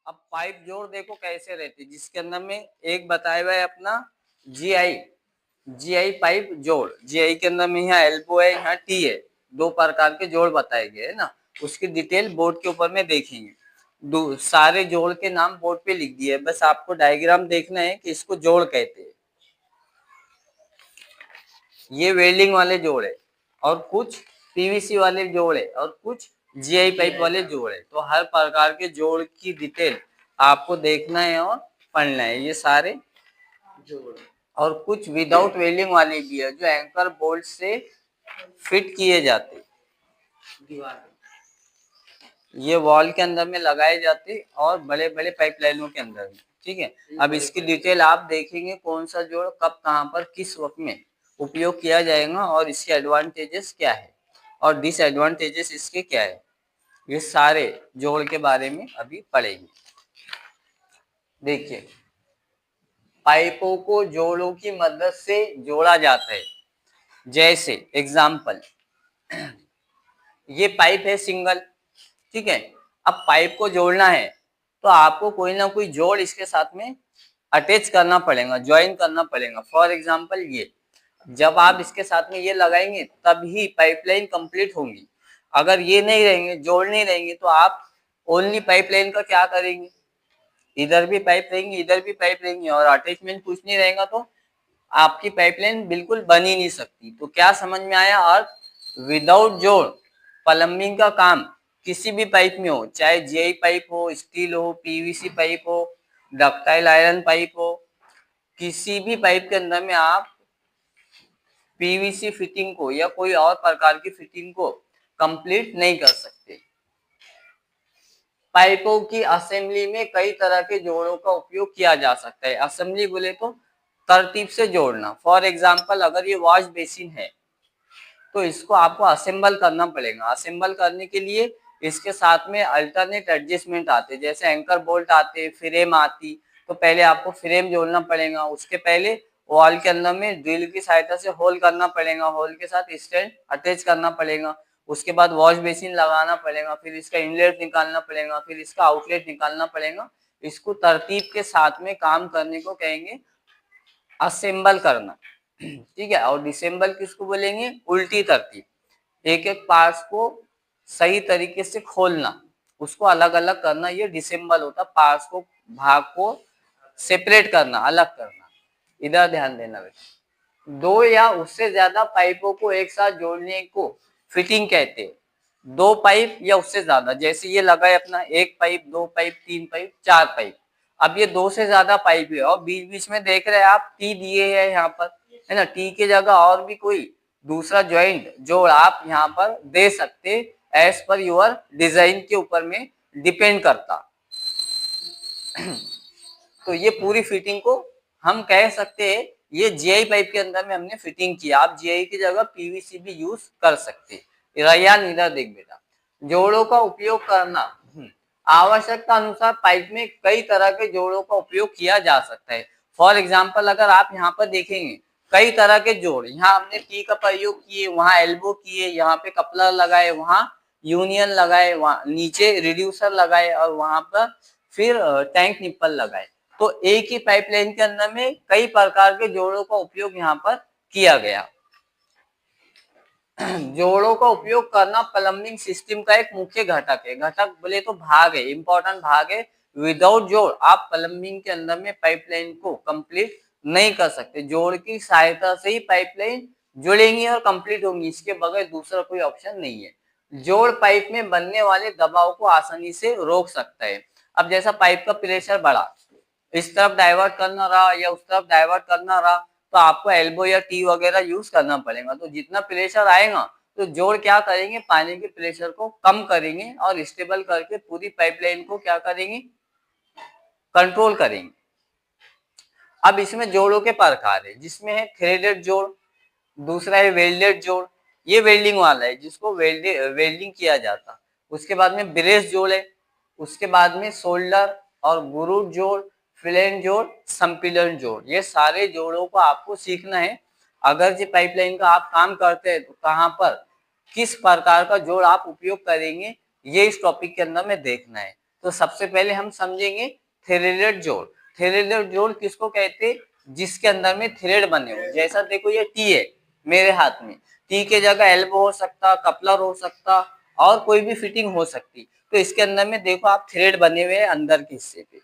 अब पाइप जोड़ देखो कैसे रहती, जिसके अंदर में एक बताया हुआ है अपना जीआई पाइप जोड़। जीआई के अंदर में यहाँ एल्बो है, यहाँ टी है, दो प्रकार के जोड़ बताए गए है ना। उसकी डिटेल बोर्ड के ऊपर में देखेंगे। सारे जोड़ के नाम बोर्ड पे लिख दिए, बस आपको डायग्राम देखना है कि इसको जोड़ कहते हैं। ये वेल्डिंग वाले जोड़ है, और कुछ पीवीसी वाले जोड़ है, और कुछ जीआई पाइप वाले जोड़ है। तो हर प्रकार के जोड़ की डिटेल आपको देखना है और पढ़ना है, ये सारे जोड़। और कुछ विदाउट वेल्डिंग वाले भी है, जो एंकर बोल्ट से फिट किए जाते दीवार, ये वॉल के अंदर में लगाए जाते और बड़े बड़े पाइपलाइनों के अंदर में। ठीक है, अब इसकी डिटेल आप देखेंगे कौन सा जोड़ कब कहां पर किस वक्त में उपयोग किया जाएगा, और इसके एडवांटेजेस क्या है और डिसएडवांटेजेस इसके क्या है, ये सारे जोड़ के बारे में अभी पढ़ेंगे। देखिए, पाइपों को जोड़ों की मदद से जोड़ा जाता है। जैसे एग्जाम्पल, ये पाइप है सिंगल, ठीक है। अब पाइप को जोड़ना है तो आपको कोई ना कोई जोड़ इसके साथ में अटैच करना पड़ेगा, ज्वाइन करना पड़ेगा। फॉर एग्जाम्पल, ये जब आप इसके साथ में ये लगाएंगे तभी पाइपलाइन कंप्लीट होंगी। अगर ये नहीं रहेंगे, जोड़ नहीं रहेंगे, तो आप ओनली पाइपलाइन का क्या करेंगे, इधर भी पाइप रहेंगे इधर भी पाइप रहेंगे और अटैचमेंट कुछ नहीं रहेगा, तो आपकी पाइपलाइन बिल्कुल बन ही नहीं सकती। तो क्या समझ में आया, अर्थ विदाउट जोड़ प्लम्बिंग का काम किसी भी पाइप में हो, चाहे जीआई पाइप हो, स्टील हो, पीवीसी पाइप हो, डक्टाइल आयरन पाइप हो, किसी भी पाइप के अंदर में आप पीवीसी फिटिंग को या कोई और प्रकार की फिटिंग को कंप्लीट नहीं कर सकते। पाइपों की असेंबली में कई तरह के जोड़ों का उपयोग किया जा सकता है। असेंबली बोले तो तरतीब से जोड़ना। फॉर एग्जाम्पल, अगर ये वॉश बेसिन है तो इसको आपको असेंबल करना पड़ेगा। असेंबल करने के लिए इसके साथ में अल्टरनेट एडजस्टमेंट आते, जैसे एंकर बोल्ट आते, फ्रेम आती। तो पहले आपको फ्रेम जोड़ना पड़ेगा, उसके पहले वॉल के अंदर में ड्रिल की सहायता से होल करना पड़ेगा, होल के साथ स्टैंड अटैच करना पड़ेगा, उसके बाद वॉश बेसिन लगाना पड़ेगा, फिर इसका इनलेट निकालना पड़ेगा, फिर इसका आउटलेट निकालना पड़ेगा। इसको तरतीब के साथ में काम करने को कहेंगे असेंबल करना, ठीक है। और डिसेंबल किसको बोलेंगे, उल्टी तरतीब, एक एक पार्ट्स को सही तरीके से खोलना, उसको अलग अलग करना, ये डिसेंबल होता। पार्ट्स को, भाग को सेपरेट करना, अलग करना। इधर ध्यान देना बेटा, दो या उससे ज्यादा पाइपों को एक साथ जोड़ने को फिटिंग कहते हैं। दो पाइप या उससे ज्यादा, जैसे ये लगा है अपना, एक पाइप, दो पाइप, तीन पाइप, चार पाइप। अब ये दो से ज्यादा पाइप है और बीच बीच में देख रहे हैं आप टी दिए है यहाँ पर, है ना। टी की जगह और भी कोई दूसरा ज्वाइंट जोड़ आप यहाँ पर दे सकते, एज पर योर डिजाइन के ऊपर में डिपेंड करता। तो ये पूरी फिटिंग को हम कह सकते हैं ये जीआई पाइप के अंदर में हमने फिटिंग किया। आप जीआई की जगह पीवीसी भी यूज कर सकते। रयान इधर देख बेटा, जोड़ों का उपयोग करना, आवश्यकता अनुसार पाइप में कई तरह के जोड़ों का उपयोग किया जा सकता है। फॉर एग्जाम्पल, अगर आप यहाँ पर देखेंगे कई तरह के जोड़, यहाँ हमने टी का प्रयोग किए, वहां एल्बो किए, यहाँ पे कपलर लगाए, वहां यूनियन लगाए, वहां नीचे रिड्यूसर लगाए, और वहां पर फिर टैंक निप्पल लगाए। तो एक ही पाइपलाइन के अंदर में कई प्रकार के जोड़ों का उपयोग यहाँ पर किया गया। जोड़ों का उपयोग करना प्लम्बिंग सिस्टम का एक मुख्य घटक है। घटक बोले तो भाग है, इंपॉर्टेंट भाग है। विदाउट जोड़ आप प्लम्बिंग के अंदर में पाइपलाइन को कंप्लीट नहीं कर सकते। जोड़ की सहायता से ही पाइपलाइन जुड़ेंगी और कंप्लीट होंगी, इसके बगैर दूसरा कोई ऑप्शन नहीं है। जोड़ पाइप में बनने वाले दबाव को आसानी से रोक सकता है। अब जैसा पाइप का प्रेशर बढ़ा, इस तरफ डाइवर्ट करना रहा या उस तरफ डाइवर्ट करना रहा, तो आपको एल्बो या टी वगैरह यूज करना पड़ेगा। तो जितना प्रेशर आएगा तो जोड़ क्या करेंगे, पानी के प्रेशर को कम करेंगे और स्टेबल करके पूरी पाइपलाइन को क्या करेंगे, कंट्रोल करेंगे। अब इसमें जोड़ों के प्रकार है, जिसमें है थ्रेडेड जोड़, दूसरा है वेल्डेड जोड़, ये वेल्डिंग वाला है जिसको वेल्डिंग किया जाता। उसके बाद में ब्रेस जोड़ है, उसके बाद में सोल्डर और गुरूट जोड़, फ्लेन जोड़, संपीड़न जोड़, ये सारे जोड़ों को आपको सीखना है। अगर जो पाइपलाइन का आप काम करते हैं तो कहाँ पर किस प्रकार का जोड़ आप उपयोग करेंगे, ये इस टॉपिक के अंदर में देखना है। तो सबसे पहले हम समझेंगे थ्रेडेड जोड़। थ्रेडेड जोड़ किसको कहते हैं? जिसके अंदर में थ्रेड बने हो। जैसा देखो ये टी है मेरे हाथ में, टी के जगह एल्बो हो सकता, कपलर हो सकता और कोई भी फिटिंग हो सकती। तो इसके अंदर में देखो आप थ्रेड बने हुए हैं अंदर के हिस्से पे।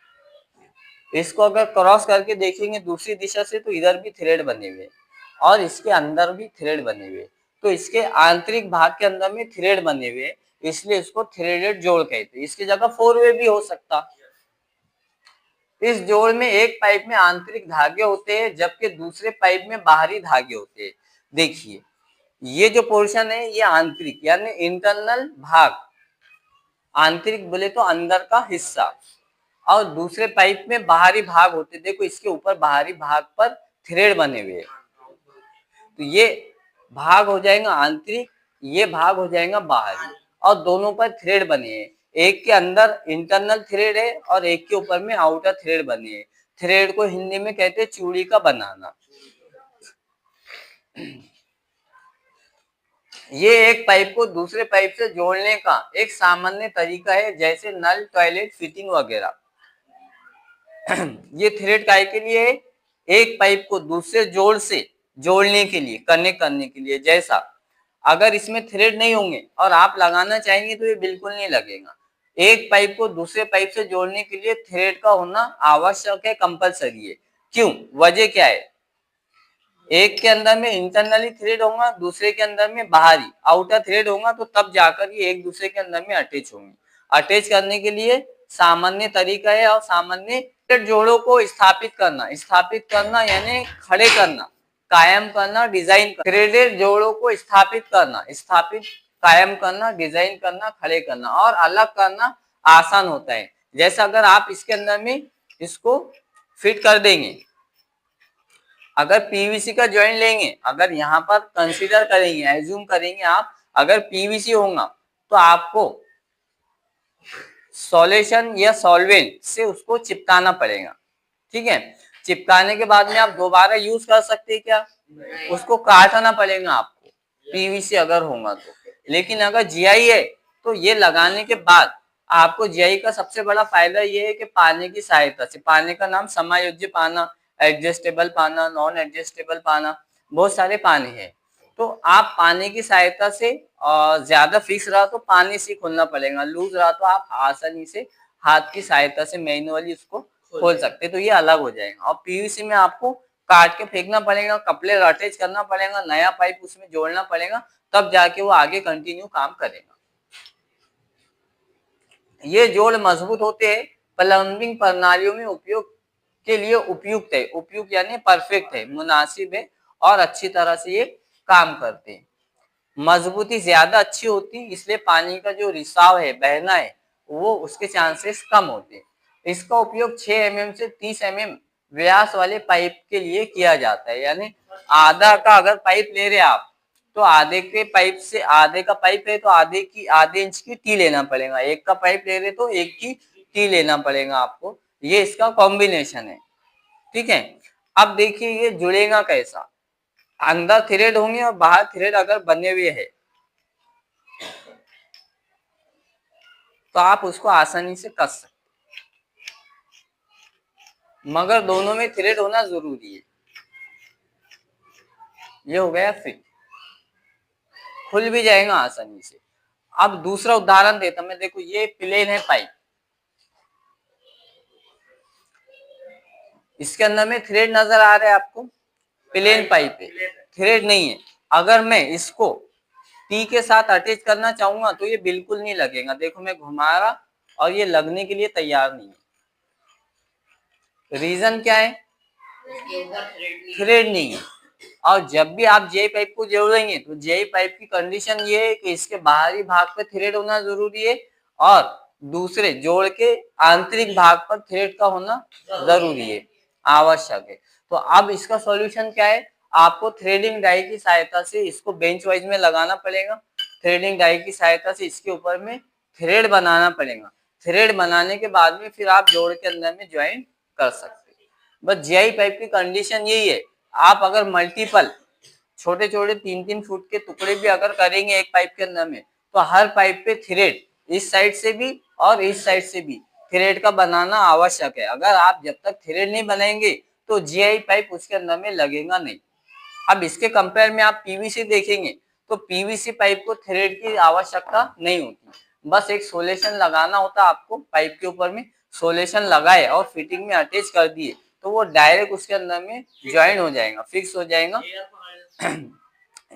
इसको अगर क्रॉस करके देखेंगे दूसरी दिशा से तो इधर भी थ्रेड बने हुए और इसके अंदर भी थ्रेड बने हुए। तो इसके आंतरिक भाग के अंदर में थ्रेड बने हुए, इसलिए इसको थ्रेडेड जोड़ कहते हैं। इसकी जगह फोर वे भी हो सकता। इस जोड़ में एक पाइप में आंतरिक धागे होते हैं जबकि दूसरे पाइप में बाहरी धागे होते हैं। देखिए ये जो पोर्शन है ये आंतरिक यानी इंटरनल भाग, आंतरिक बोले तो अंदर का हिस्सा, और दूसरे पाइप में बाहरी भाग होते। देखो इसके ऊपर बाहरी भाग पर थ्रेड बने हुए, तो ये भाग हो जाएगा आंतरिक, ये भाग हो जाएगा बाहरी, और दोनों पर थ्रेड बने हैं। एक के अंदर इंटरनल थ्रेड है और एक के ऊपर में आउटर थ्रेड बने हैं। थ्रेड को हिंदी में कहते हैं चूड़ी का बनाना। ये एक पाइप को दूसरे पाइप से जोड़ने का एक सामान्य तरीका है, जैसे नल, टॉयलेट फिटिंग वगैरह। ये थ्रेड काय के लिए है? एक पाइप को दूसरे जोड़ से जोड़ने के लिए, कनेक्ट करने के लिए। जैसा अगर इसमें थ्रेड नहीं होंगे और आप लगाना चाहेंगे तो ये बिल्कुल नहीं लगेगा। एक पाइप को दूसरे पाइप से जोड़ने के लिए थ्रेड का होना आवश्यक है, कंपलसरी है। क्यों? वजह क्या है? एक के अंदर में इंटरनली थ्रेड होगा, दूसरे के अंदर में बाहरी आउटर थ्रेड होगा, तो तब जाकर ये एक दूसरे के अंदर में अटैच होंगे। अटैच करने के लिए सामान्य तरीका है और सामान्य जोड़ों को स्थापित करना यानी खड़े करना, कायम करना, डिजाइन करना। थ्रेडेड जोड़ों को स्थापित करना, कायम करना, डिजाइन करना, खड़े करना और अलग करना आसान होता है। जैसा अगर आप इसके अंदर में इसको फिट कर देंगे, अगर पीवीसी का ज्वाइंट लेंगे, अगर यहाँ पर कंसीडर करेंगे, एज्यूम करेंगे आप, अगर पीवीसी होगा तो आपको सॉल्यूशन या सॉल्वेंट से उसको चिपकाना पड़ेगा। ठीक है, चिपकाने के बाद में आप दोबारा यूज कर सकते हैं क्या? उसको काटना पड़ेगा आपको, पीवीसी अगर होगा तो। लेकिन अगर जीआई है तो ये लगाने के बाद आपको जीआई का सबसे बड़ा फायदा ये है कि पानी की सहायता से, पानी का नाम समायोज्य पाना, एडजस्टेबल पाना, नॉन एडजस्टेबल पाना, बहुत सारे पानी है। तो आप पानी की सहायता से ज्यादा फिक्स रहा तो पानी से खोलना पड़ेगा, लूज रहा तो आप आसानी से हाथ की सहायता से मैन्युअली उसको खोल सकते, तो ये अलग हो जाएगा। और पीवीसी में आपको काट के फेंकना पड़ेगा, कपड़े अटैच करना पड़ेगा, नया पाइप उसमें जोड़ना पड़ेगा, तब जाके वो आगे कंटिन्यू काम करेगा। ये जोड़ मजबूत होते हैं, प्लम्बिंग प्रणालियों में उपयोग के लिए उपयुक्त है। उपयुक्त यानी परफेक्ट है, मुनासिब है और अच्छी तरह से ये काम करते हैं। मजबूती ज्यादा अच्छी होती, इसलिए पानी का जो रिसाव है, बहना है, वो उसके चांसेस कम होते हैं। इसका उपयोग 6 mm से 30 mm व्यास वाले पाइप के लिए किया जाता है। यानी आधा का अगर पाइप ले रहे आप तो आधे के पाइप से, आधे का पाइप है तो आधे इंच की टी लेना पड़ेगा, एक का पाइप ले रहे तो एक की टी लेना पड़ेगा आपको। ये इसका कॉम्बिनेशन है। ठीक है, अब देखिए ये जुड़ेगा कैसा। अंदर थ्रेड होंगे और बाहर थ्रेड अगर बने हुए है तो आप उसको आसानी से कस सकते, मगर दोनों में थ्रेड होना जरूरी है। ये हो गया फिट, खुल भी जाएगा आसानी से। अब दूसरा उदाहरण देता मैं, देखो ये प्लेन है पाइप, इसके अंदर में थ्रेड नजर आ रहा है आपको, प्लेन पाइप है, थ्रेड नहीं है। अगर मैं इसको टी के साथ अटैच करना चाहूंगा तो ये बिल्कुल नहीं लगेगा। देखो मैं घुमा रहा और ये लगने के लिए तैयार नहीं है। रीजन क्या है? थ्रेड नहीं है। और जब भी आप जेई पाइप को जोड़ेंगे तो जेई पाइप की कंडीशन ये है कि इसके बाहरी भाग पर थ्रेड होना जरूरी है और दूसरे जोड़ के आंतरिक भाग पर थ्रेड का होना जरूरी है, आवश्यक है। तो अब इसका सॉल्यूशन क्या है? आपको थ्रेडिंग डाई की सहायता से इसको बेंच वाइज में लगाना पड़ेगा। थ्रेडिंग डाई की सहायता से इसके ऊपर में थ्रेड बनाना पड़ेगा। थ्रेड बनाने के बाद में फिर आप जोड़ के अंदर में ज्वाइन कर सकते हैं। बस जीआई पाइप की कंडीशन यही है। आप अगर मल्टीपल छोटे छोटे 3-3 फुट के टुकड़े भी अगर करेंगे एक पाइप के अंदर में, तो हर पाइप पे थ्रेड इस साइड से भी और इस साइड से भी थ्रेड का बनाना आवश्यक है। अगर आप जब तक थ्रेड नहीं बनाएंगे तो जीआई पाइप उसके अंदर में लगेगा नहीं। अब इसके कंपेयर में आप पीवीसी देखेंगे तो पीवीसी पाइप को थ्रेड की आवश्यकता नहीं होती, बस एक सोल्यूशन लगाना होता है आपको पाइप के ऊपर में, सोल्यूशन लगाए और फिटिंग में अटैच कर दिए तो वो डायरेक्ट उसके अंदर में ज्वाइन हो जाएगा, फिक्स हो जाएगा,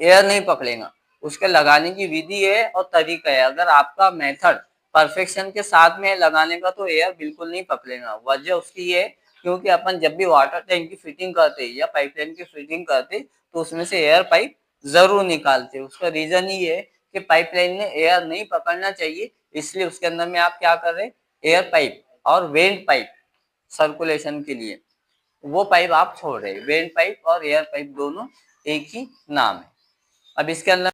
एयर नहीं पकड़ेगा। उसके लगाने की विधि है और तरीका है। अगर आपका मेथड परफेक्शन के साथ में लगाने का तो एयर बिल्कुल नहीं पकड़ेगा। वजह उसकी ये है क्योंकि अपन जब भी वाटर टैंक की फिटिंग करते या पाइपलाइन की फिटिंग करते तो उसमें से एयर पाइप जरूर निकालते। उसका रीजन ये है कि पाइपलाइन में एयर नहीं पकड़ना चाहिए, इसलिए उसके अंदर में आप क्या कर रहे हैं, एयर पाइप और वेंट पाइप सर्कुलेशन के लिए वो पाइप आप छोड़ रहे हैं। वेंट पाइप और एयर पाइप दोनों एक ही नाम है। अब इसके अंदर